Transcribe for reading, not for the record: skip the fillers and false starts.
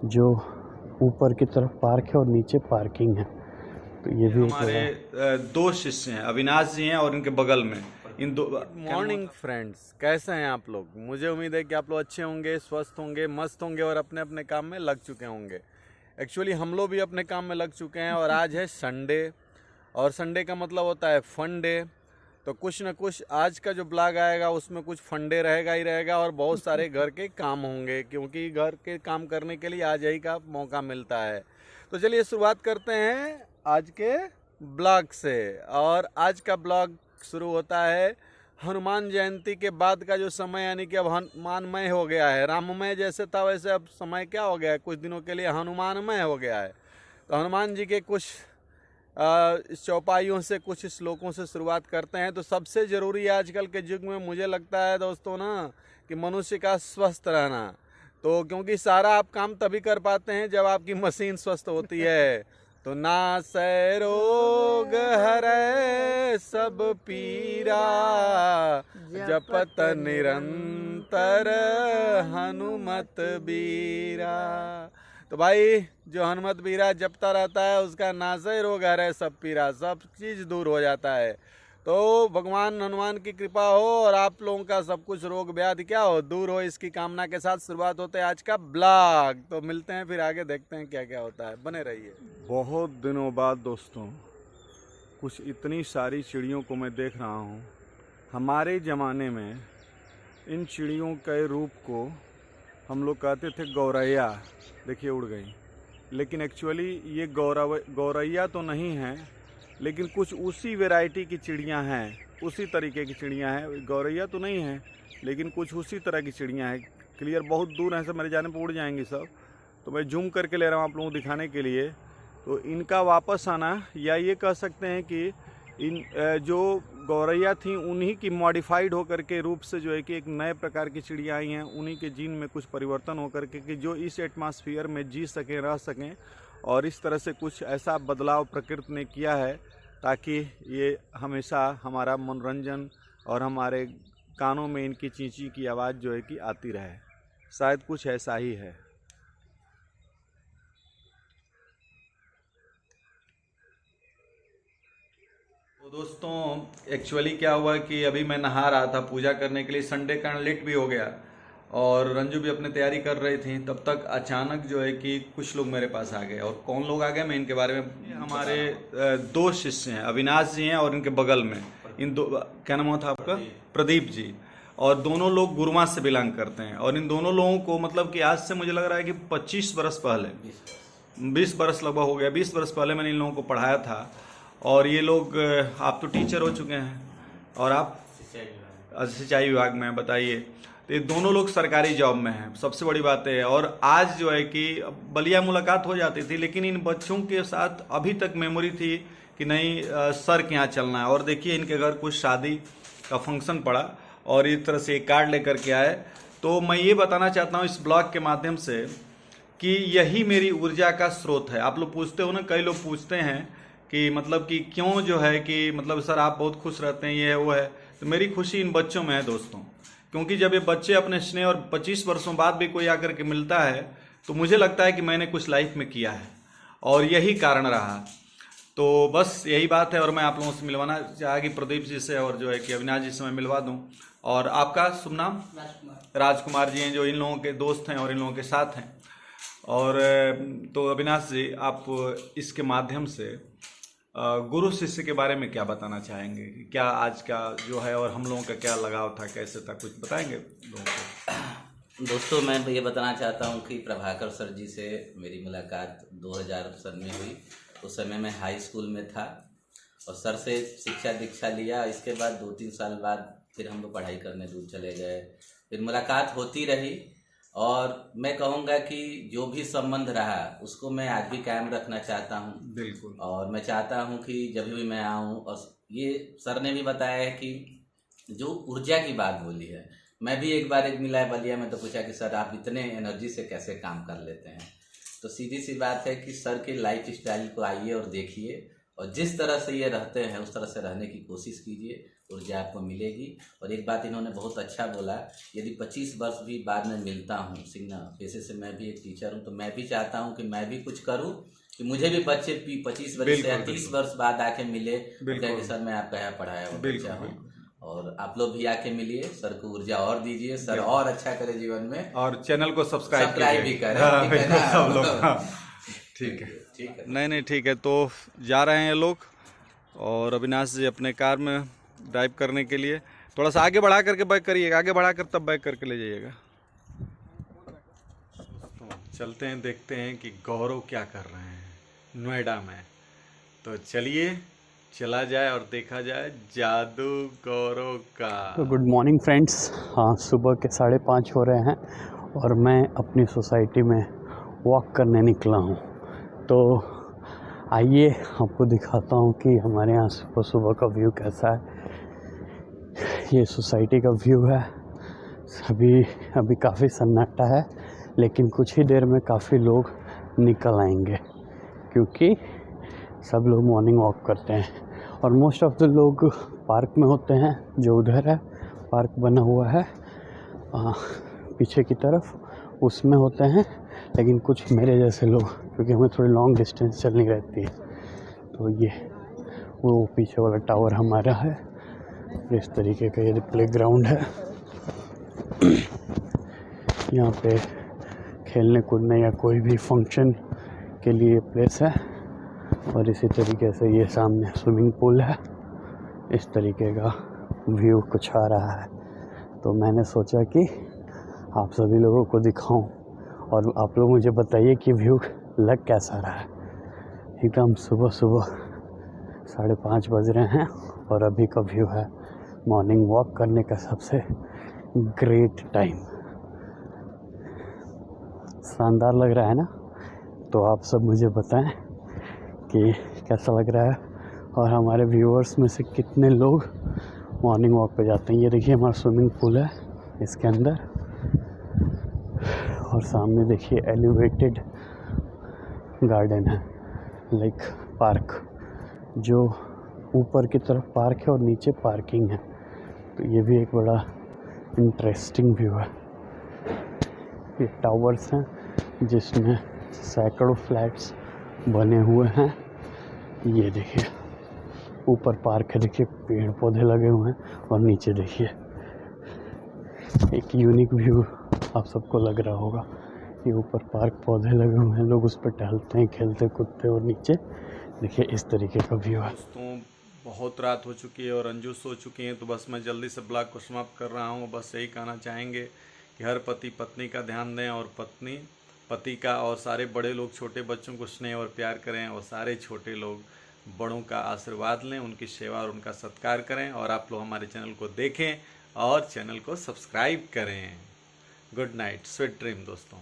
जो ऊपर की तरफ पार्क है और नीचे पार्किंग है। तो ये भी हमारे दो शिष्य हैं, अविनाश जी हैं और इनके बगल में इन दो। मॉर्निंग फ्रेंड्स, कैसे हैं आप लोग? मुझे उम्मीद है कि आप लोग अच्छे होंगे, स्वस्थ होंगे, मस्त होंगे और अपने अपने काम में लग चुके होंगे। एक्चुअली हम लोग भी अपने काम में लग चुके हैं और आज है संडे, और संडे का मतलब होता है फन डे। तो कुछ न कुछ आज का जो ब्लॉग आएगा उसमें कुछ फन डे रहेगा ही रहेगा और बहुत सारे घर के काम होंगे, क्योंकि घर के काम करने के लिए आज यही का मौका मिलता है। तो चलिए शुरुआत करते हैं आज के ब्लॉग से। और आज का ब्लॉग शुरू होता है हनुमान जयंती के बाद का जो समय, यानी कि अब हनुमानमय हो गया है। राममय जैसे था वैसे अब समय क्या हो गया है, कुछ दिनों के लिए हनुमानमय हो गया है। तो हनुमान जी के कुछ चौपाइयों से, कुछ श्लोकों से शुरुआत करते हैं। तो सबसे ज़रूरी आजकल के युग में मुझे लगता है दोस्तों ना, कि मनुष्य का स्वस्थ रहना। तो क्योंकि सारा आप काम तभी कर पाते हैं जब आपकी मशीन स्वस्थ होती है। तो नासै रोग हरै सब पीरा, जपत निरंतर हनुमत बीरा। तो भाई जो हनुमत बीरा जपता रहता है उसका नासै रोग हरै सब पीरा, सब चीज़ दूर हो जाता है। तो भगवान हनुमान की कृपा हो और आप लोगों का सब कुछ रोग व्याधि क्या हो, दूर हो, इसकी कामना के साथ शुरुआत होते है आज का ब्लॉग। तो मिलते हैं फिर आगे, देखते हैं क्या क्या होता है, बने रहिए। बहुत दिनों बाद दोस्तों कुछ इतनी सारी चिड़ियों को मैं देख रहा हूँ। हमारे ज़माने में इन चिड़ियों के रूप को हम लोग कहते थे गौरैया। देखिए उड़ गई, लेकिन एक्चुअली ये गौरैया तो नहीं है, लेकिन कुछ उसी वैरायटी की चिड़ियाँ हैं, उसी तरीके की चिड़ियाँ हैं। गौरैया तो नहीं है, लेकिन कुछ उसी तरह की चिड़ियाँ हैं। क्लियर बहुत दूर हैं, सब मेरे जाने पर उड़ जाएंगी सब, तो मैं जूम करके ले रहा हूँ आप लोगों को दिखाने के लिए। तो इनका वापस आना, या ये कह सकते हैं कि इन जो गौरैया थी उन्हीं की मॉडिफाइड होकर के रूप से जो है कि एक नए प्रकार की चिड़िया आई हैं। उन्हीं के जीन में कुछ परिवर्तन होकर के कि जो इस एटमॉस्फेयर में जी सकें, रह सकें, और इस तरह से कुछ ऐसा बदलाव प्रकृति ने किया है ताकि ये हमेशा हमारा मनोरंजन और हमारे कानों में इनकी चींची की आवाज़ जो है कि आती रहे। शायद कुछ ऐसा ही है। तो दोस्तों एक्चुअली क्या हुआ कि अभी मैं नहा रहा था पूजा करने के लिए, संडे का लेट भी हो गया और रंजू भी अपनी तैयारी कर रही थी। तब तक अचानक जो है कि कुछ लोग मेरे पास आ गए। और कौन लोग आ गए मैं इनके बारे में, हमारे दो शिष्य हैं, अविनाश जी हैं और इनके बगल में इन दो, क्या नाम था आपका? प्रदीप जी। और दोनों लोग गुरुमा से बिलोंग करते हैं। और इन दोनों लोगों को मतलब कि आज से मुझे लग रहा है कि 25 बरस पहले, 20 बरस लगभग हो गया, 20 बरस पहले मैंने इन लोगों को पढ़ाया था। और ये लोग, आप तो टीचर हो चुके हैं और आप सिंचाई विभाग में, बताइए। तो ये दोनों लोग सरकारी जॉब में हैं, सबसे बड़ी बात है। और आज जो है कि बलिया मुलाकात हो जाती थी, लेकिन इन बच्चों के साथ अभी तक मेमोरी थी कि नहीं सर के यहाँ चलना है। और देखिए इनके घर कुछ शादी का फंक्शन पड़ा और इस तरह से एक कार्ड लेकर के आए। तो मैं ये बताना चाहता हूँ इस ब्लॉग के माध्यम से कि यही मेरी ऊर्जा का स्रोत है। आप लोग पूछते हो ना, कई लोग पूछते हैं कि मतलब कि क्यों जो है कि मतलब सर आप बहुत खुश रहते हैं, ये है वो है। तो मेरी खुशी इन बच्चों में है दोस्तों, क्योंकि जब ये बच्चे अपने स्नेह और 25 वर्षों बाद भी कोई आकर के मिलता है तो मुझे लगता है कि मैंने कुछ लाइफ में किया है और यही कारण रहा। तो बस यही बात है। और मैं आप लोगों से मिलवाना चाहा कि प्रदीप जी से और जो है कि अविनाश जी से मैं मिलवा दूं। और आपका शुभ नाम? राजकुमार जी हैं, जो इन लोगों के दोस्त हैं और इन लोगों के साथ हैं। और तो अविनाश जी, आप इसके माध्यम से गुरु शिष्य के बारे में क्या बताना चाहेंगे? क्या आज का जो है और हम लोगों का क्या लगाव था, कैसे था, कुछ बताएंगे लोगों को? दोस्तों मैं ये बताना चाहता हूँ कि प्रभाकर सर जी से मेरी मुलाकात 2000 सन में हुई। उस समय मैं हाई स्कूल में था और सर से शिक्षा दीक्षा लिया। इसके बाद 2-3 साल बाद फिर हम लोग पढ़ाई करने दूर चले गए। फिर मुलाकात होती रही और मैं कहूँगा कि जो भी संबंध रहा उसको मैं आज भी कायम रखना चाहता हूँ। बिल्कुल। और मैं चाहता हूँ कि जब भी मैं आऊँ, और ये सर ने भी बताया है कि जो ऊर्जा की बात बोली है, मैं भी एक बार मिला है बलिया में, तो पूछा कि सर आप इतने एनर्जी से कैसे काम कर लेते हैं। तो सीधी सी बात है कि सर के लाइफ स्टाइल को आइए और देखिए, और जिस तरह से ये रहते हैं उस तरह से रहने की कोशिश कीजिए। ऊर्जा आपको मिलेगी। और एक बात इन्होंने बहुत अच्छा बोला, यदि 25 वर्ष भी बाद में मिलता हूँ, सिंगना पेशे से मैं भी एक टीचर हूँ, तो मैं भी चाहता हूँ कि मैं भी कुछ करूँ, कि मुझे भी बच्चे 25 वर्ष से 30 वर्ष बाद आके मिले, कहे कि सर मैं आपका यहाँ पढ़ाया हुआ बच्चा हूँ। और आप लोग भी आके मिलिए, सर को ऊर्जा और दीजिए, सर और अच्छा करे जीवन में, और चैनल को सब्सक्राइब भी करें। सब लोग। ठीक है, ठीक है। नहीं ठीक है। तो जा रहे हैं ये लोग और अविनाश जी अपने कार में ड्राइव करने के लिए। थोड़ा सा आगे बढ़ा करके बैक करिएगा, आगे बढ़ा कर तब बैक करके ले जाइएगा। तो चलते हैं, देखते हैं कि गौरव क्या कर रहे हैं नोएडा में। तो चलिए चला जाए और देखा जाए जादू गौरव का। तो गुड मॉर्निंग फ्रेंड्स। हाँ, सुबह के 5:30 हो रहे हैं और मैं अपनी सोसाइटी में वॉक करने निकला हूँ। तो आइए आपको दिखाता हूँ कि हमारे यहाँ सुबह सुबह का व्यू कैसा है। ये सोसाइटी का व्यू है। अभी काफ़ी सन्नाटा है, लेकिन कुछ ही देर में काफ़ी लोग निकल आएंगे, क्योंकि सब लोग मॉर्निंग वॉक करते हैं। और मोस्ट ऑफ द लोग पार्क में होते हैं, जो उधर है पार्क बना हुआ है पीछे की तरफ, उसमें होते हैं। लेकिन कुछ मेरे जैसे लोग, क्योंकि हमें थोड़ी लॉन्ग डिस्टेंस चलनी रहती है, तो ये वो पीछे वाला टावर हमारा है। इस तरीके का ये प्लेग्राउंड है। यहाँ पे खेलने कूदने या कोई भी फंक्शन के लिए प्लेस है। और इसी तरीके से ये सामने स्विमिंग पूल है। इस तरीके का व्यू कुछ आ रहा है। तो मैंने सोचा कि आप सभी लोगों को दिखाऊं और आप लोग मुझे बताइए कि व्यू लग कैसा रहा है। एकदम सुबह 5:30 बज रहे हैं और अभी का व्यू है मॉर्निंग वॉक करने का सबसे ग्रेट टाइम। शानदार लग रहा है ना? तो आप सब मुझे बताएं कि कैसा लग रहा है और हमारे व्यूअर्स में से कितने लोग मॉर्निंग वॉक पे जाते हैं। ये देखिए हमारा स्विमिंग पूल है इसके अंदर, और सामने देखिए एलिवेटेड गार्डन है, लाइक पार्क, जो ऊपर की तरफ पार्क है और नीचे पार्किंग है। तो ये भी एक बड़ा इंटरेस्टिंग व्यू है। ये टावर्स हैं जिसमें सैकड़ों फ्लैट्स बने हुए हैं। ये देखिए ऊपर पार्क है, देखिए पेड़ पौधे लगे हुए हैं, और नीचे देखिए एक यूनिक व्यू आप सबको लग रहा होगा। ये ऊपर पार्क पौधे लगे हुए हैं, लोग उस पर टहलते हैं, खेलते कूदते, और नीचे देखिए इस तरीके का व्यू है। दोस्तों बहुत रात हो चुकी है और अंजू सो चुकी हैं, तो बस मैं जल्दी से ब्लॉग को समाप्त कर रहा हूँ। बस यही कहना चाहेंगे कि हर पति पत्नी का ध्यान दें और पत्नी पति का, और सारे बड़े लोग छोटे बच्चों को स्नेह और प्यार करें, और सारे छोटे लोग बड़ों का आशीर्वाद लें, उनकी सेवा और उनका सत्कार करें। और आप लोग हमारे चैनल को देखें और चैनल को सब्सक्राइब करें। गुड नाइट, स्वीट ड्रीम दोस्तों।